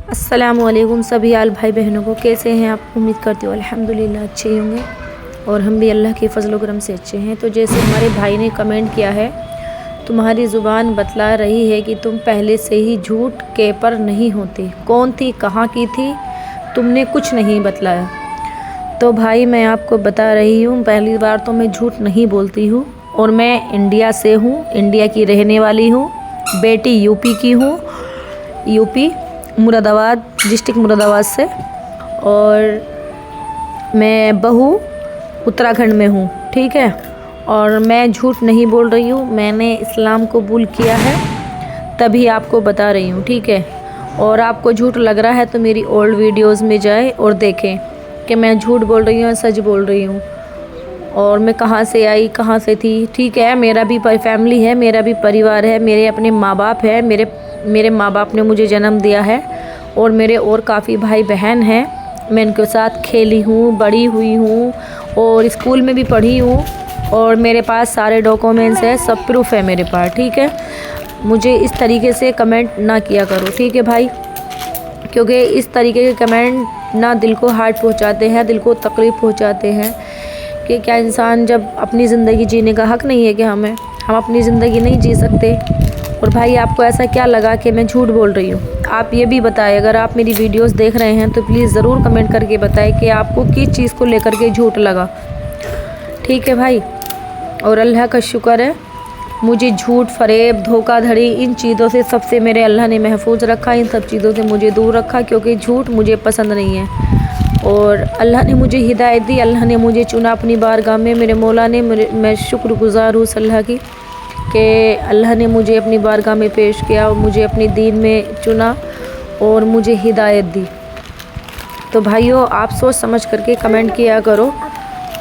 अस्सलामुअलैकुम सभी आल भाई बहनों को, कैसे हैं आप? उम्मीद करती हूँ अल्हम्दुलिल्लाह अच्छे ही होंगे और हम भी अल्लाह के फजल करम से अच्छे हैं। तो जैसे हमारे भाई ने कमेंट किया है, तुम्हारी ज़ुबान बतला रही है कि तुम पहले से ही झूठ के पर नहीं होते। कौन थी, कहाँ की थी, तुमने कुछ नहीं बतलाया। तो भाई मैं आपको बता रही हूँ, पहली बार तो मैं झूठ नहीं बोलती हूँ और मैं इंडिया से हूँ, इंडिया की रहने वाली हूँ, बेटी यूपी की हूँ, यूपी मुरादाबाद डिस्ट्रिक्ट मुरादाबाद से, और मैं बहू उत्तराखंड में हूँ। ठीक है, और मैं झूठ नहीं बोल रही हूँ, मैंने इस्लाम कबूल किया है तभी आपको बता रही हूँ। ठीक है, और आपको झूठ लग रहा है तो मेरी ओल्ड वीडियोस में जाए और देखें कि मैं झूठ बोल रही हूँ, सच बोल रही हूँ, और मैं कहाँ से आई, कहाँ से थी। ठीक है, मेरा भी फैमिली है, मेरा भी परिवार है, मेरे अपने माँ बाप है, मेरे माँ बाप ने मुझे जन्म दिया है और मेरे और काफ़ी भाई बहन हैं। मैं इनके साथ खेली हूँ, बड़ी हुई हूँ और स्कूल में भी पढ़ी हूँ और मेरे पास सारे डॉक्यूमेंट्स हैं, सब प्रूफ है मेरे पास। ठीक है, मुझे इस तरीके से कमेंट ना किया करो, ठीक है भाई, क्योंकि इस तरीके के कमेंट ना दिल को हार्ट पहुँचाते हैं, दिल को तकलीफ़ पहुँचाते हैं कि क्या इंसान जब अपनी ज़िंदगी जीने का हक़ नहीं है कि हम अपनी ज़िंदगी नहीं जी सकते। और भाई आपको ऐसा क्या लगा कि मैं झूठ बोल रही हूँ, आप ये भी बताएं। अगर आप मेरी वीडियोस देख रहे हैं तो प्लीज़ ज़रूर कमेंट करके बताएं कि आपको किस चीज़ को लेकर के झूठ लगा। ठीक है भाई, और अल्लाह का शुक्र है, मुझे झूठ, फरेब, धोखाधड़ी, इन चीज़ों से सबसे मेरे अल्लाह ने महफूज रखा, इन सब चीज़ों से मुझे दूर रखा, क्योंकि झूठ मुझे पसंद नहीं है। और अल्लाह ने मुझे हिदायत दी, अल्लाह ने मुझे चुना अपनी बारगाह में, मेरे मौला ने, मैं शुक्रगुज़ार हूँ अल्लाह की कि अल्लाह ने मुझे अपनी बारगाह में पेश किया और मुझे अपनी दीन में चुना और मुझे हिदायत दी। तो भाइयों, आप सोच समझ करके कमेंट किया करो,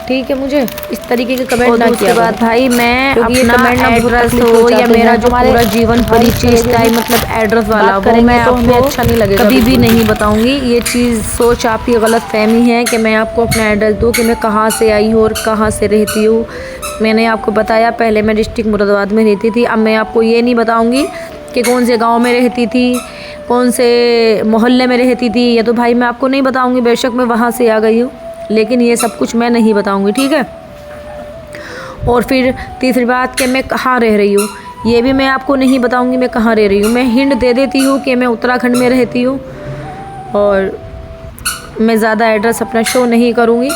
ठीक है, मुझे इस तरीके के कमेंट ना किया करो। भाई मैं अपना एड्रेस हो या मेरा जो पूरा जीवन परिचय का मतलब एड्रेस वाला वो मैं आपको अच्छा नहीं लगेगा, कभी भी नहीं बताऊंगी। ये चीज़ सोच आपकी गलत फहमी है कि मैं आपको अपना एड्रेस दूँ कि मैं कहाँ से आई हूँ और कहाँ से रहती हूँ। मैंने आपको बताया, पहले मैं डिस्ट्रिक्ट मुरादाबाद में रहती थी, अब मैं आपको ये नहीं बताऊँगी कि कौन से गाँव में रहती थी, कौन से मोहल्ले में रहती थी, ये तो भाई मैं आपको नहीं बताऊँगी। बेशक मैं वहाँ से आ गई हूँ, लेकिन ये सब कुछ मैं नहीं बताऊंगी, ठीक है। और फिर तीसरी बात कि मैं कहाँ रह रही हूँ, ये भी मैं आपको नहीं बताऊंगी मैं कहाँ रह रही हूँ। मैं हिंट दे देती हूँ कि मैं उत्तराखंड में रहती हूँ, और मैं ज़्यादा एड्रेस अपना शो नहीं करूँगी,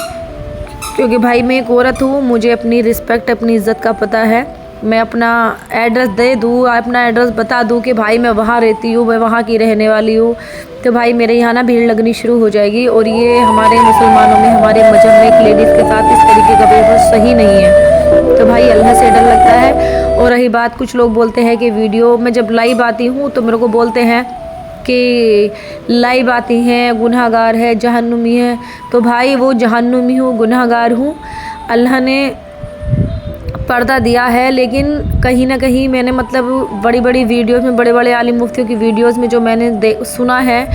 क्योंकि भाई मैं एक औरत हूँ, मुझे अपनी रिस्पेक्ट, अपनी इज़्ज़त का पता है। मैं अपना एड्रेस दे दूँ, अपना एड्रेस बता दूँ कि भाई मैं वहाँ रहती हूँ, मैं वहाँ की रहने वाली हूँ, तो भाई मेरे यहाँ ना भीड़ लगनी शुरू हो जाएगी। और ये हमारे मुसलमानों में, हमारे मजहब में एक लेडीज़ के साथ इस तरीके का व्यवहार सही नहीं है। तो भाई अल्लाह से डर लगता है। और रही बात, कुछ लोग बोलते हैं कि वीडियो में जब लाइव आती हूँ तो मेरे को बोलते हैं कि लाइव आती हैं गुनाहगार है, जहन्नुमी है। तो भाई वो जहन्नुमी हूँ, गुनाहगार हूँ, अल्लाह ने पर्दा दिया है, लेकिन कहीं ना कहीं मैंने मतलब बड़ी बड़ी वीडियोस में, बड़े बड़े आलिम मुफ्तियों की वीडियोस में जो मैंने सुना है,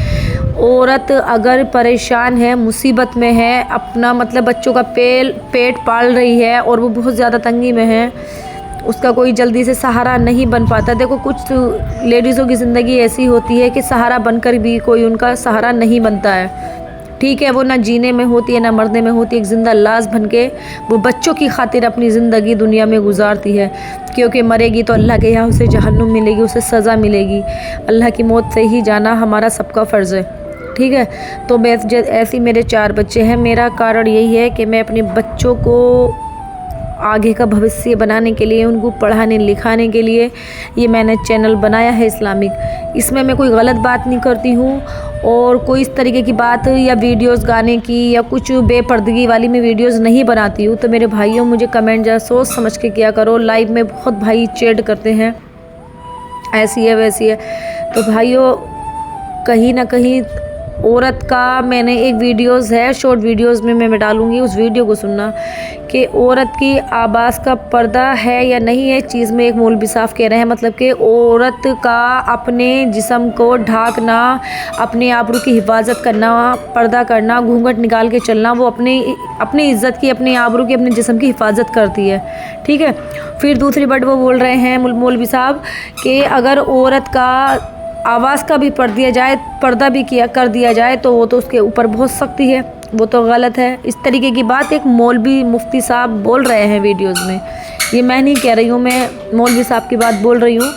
औरत अगर परेशान है, मुसीबत में है, अपना मतलब बच्चों का पेट पाल रही है और वो बहुत ज़्यादा तंगी में है, उसका कोई जल्दी से सहारा नहीं बन पाता। देखो, कुछ लेडीज़ों की ज़िंदगी ऐसी होती है कि सहारा बनकर भी कोई उनका सहारा नहीं बनता है, ठीक है। वो ना जीने में होती है ना मरने में होती है, एक ज़िंदा लाश बन के वो बच्चों की खातिर अपनी ज़िंदगी दुनिया में गुजारती है, क्योंकि मरेगी तो अल्लाह के यहाँ उसे जहन्नुम मिलेगी, उसे सज़ा मिलेगी। अल्लाह की मौत से ही जाना हमारा सबका फ़र्ज़ है, ठीक है। तो मैं ऐसी, मेरे 4 बच्चे हैं, मेरा कारण यही है कि मैं अपने बच्चों को आगे का भविष्य बनाने के लिए, उनको पढ़ाने लिखाने के लिए ये मैंने चैनल बनाया है इस्लामिक। इसमें मैं कोई गलत बात नहीं करती हूँ और कोई इस तरीके की बात या वीडियोस गाने की या कुछ बेपर्दगी वाली मैं वीडियोस नहीं बनाती हूँ। तो मेरे भाइयों, मुझे कमेंट जरा सोच समझ के किया करो। लाइव में बहुत भाई चैट करते हैं, ऐसी है वैसी है। तो भाइयों, कहीं ना कहीं औरत का मैंने एक वीडियोस है, शॉर्ट वीडियोस में मैं डालूंगी, उस वीडियो को सुनना कि औरत की आवाज़ का पर्दा है या नहीं है। चीज़ में एक मौलवी साहब कह रहे हैं, मतलब कि औरत का अपने जिस्म को ढाकना, अपने आबरू की हिफाजत करना, पर्दा करना, घूंघट निकाल के चलना, वो अपनी इज़्ज़त की, अपनी आबरू की, अपने जिस्म की हिफाजत करती है, ठीक है। फिर दूसरी बात वो बोल रहे हैं मौलवी साहब कि अगर औरत का आवाज़ का भी पर्दा भी कर दिया जाए तो वो तो उसके ऊपर बहुत सख्ती है, वो तो गलत है। इस तरीके की बात एक मौलवी मुफ्ती साहब बोल रहे हैं वीडियोज़ में, ये मैं नहीं कह रही हूँ, मैं मौलवी साहब की बात बोल रही हूँ।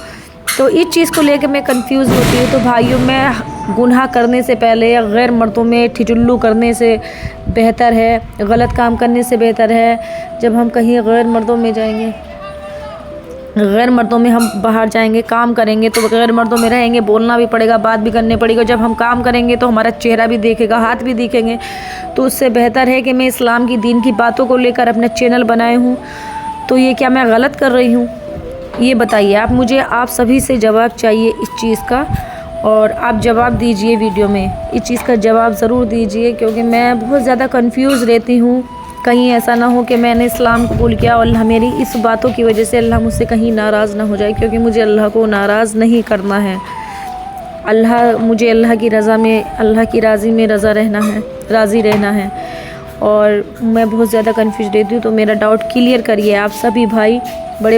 तो इस चीज़ को लेकर मैं कंफ्यूज होती हूँ। तो भाइयों, मैं गुनाह करने से पहले या गैर मर्दों में ठिठुल्लू करने से बेहतर है, गलत काम करने से बेहतर है, जब हम कहीं गैर मर्दों में जाएंगे, गैर मर्दों में हम बाहर जाएंगे, काम करेंगे तो गैर मर्दों में रहेंगे, बोलना भी पड़ेगा, बात भी करनी पड़ेगी। जब हम काम करेंगे तो हमारा चेहरा भी देखेगा, हाथ भी दिखेंगे। तो उससे बेहतर है कि मैं इस्लाम की दीन की बातों को लेकर अपना चैनल बनाए हूँ। तो ये क्या मैं गलत कर रही हूँ? ये बताइए आप मुझे। आप सभी से जवाब चाहिए इस चीज़ का, और आप जवाब दीजिए वीडियो में, इस चीज़ का जवाब ज़रूर दीजिए, क्योंकि मैं बहुत ज़्यादा कंफ्यूज रहती हूँ। कहीं ऐसा ना हो कि मैंने इस्लाम कबूल किया और अल्लाह मेरी इस बातों की वजह से अल्लाह मुझसे कहीं नाराज़ ना हो जाए, क्योंकि मुझे अल्लाह को नाराज़ नहीं करना है। मुझे अल्लाह की रज़ा में, अल्लाह की राज़ी में राज़ी रहना है। और मैं बहुत ज़्यादा कंफ्यूज रहती हूँ। तो मेरा डाउट क्लियर करिए आप सभी भाई, बड़े